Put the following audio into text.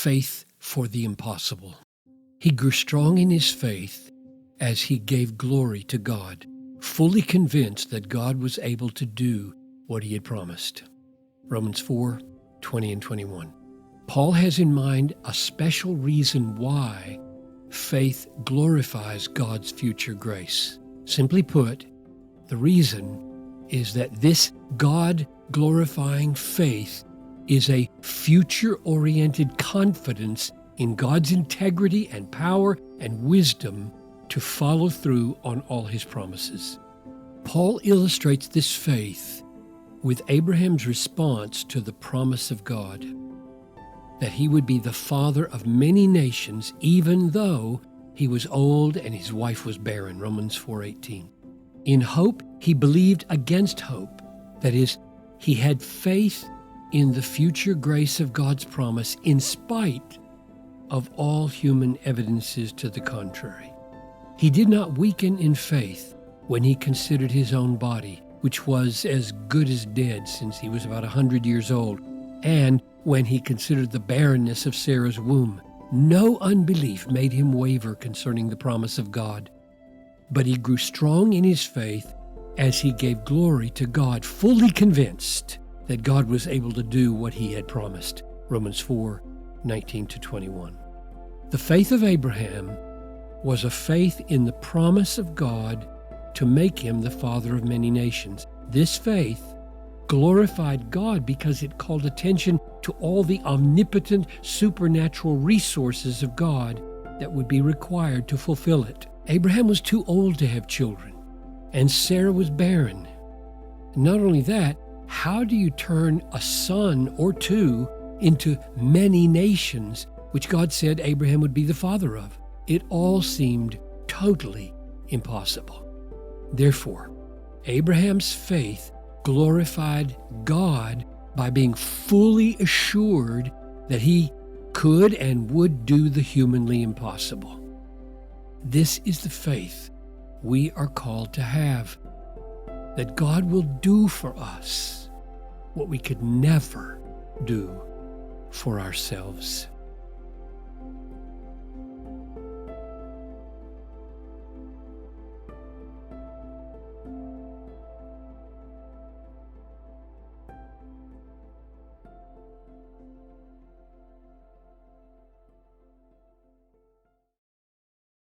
faith for the impossible. He grew strong in his faith as he gave glory to God, fully convinced that God was able to do what he had promised. Romans 4:20 and 21. Paul has in mind a special reason why faith glorifies God's future grace. Simply put, the reason is that this God-glorifying faith is a future-oriented confidence in God's integrity and power and wisdom to follow through on all his promises. Paul illustrates this faith with Abraham's response to the promise of God, that he would be the father of many nations, even though he was old and his wife was barren, Romans 4:18. In hope, he believed against hope. That is, he had faith in the future grace of God's promise in spite of all human evidences to the contrary. He did not weaken in faith when he considered his own body, which was as good as dead since he was about 100 years old, and when he considered the barrenness of Sarah's womb. No unbelief made him waver concerning the promise of God, but he grew strong in his faith as he gave glory to God, fully convinced that God was able to do what he had promised. Romans 4:19 to 21. The faith of Abraham was a faith in the promise of God to make him the father of many nations. This faith glorified God because it called attention to all the omnipotent supernatural resources of God that would be required to fulfill it. Abraham was too old to have children, and Sarah was barren. Not only that, how do you turn a son or two into many nations, which God said Abraham would be the father of? It all seemed totally impossible. Therefore, Abraham's faith glorified God by being fully assured that he could and would do the humanly impossible. This is the faith we are called to have, that God will do for us what we could never do for ourselves.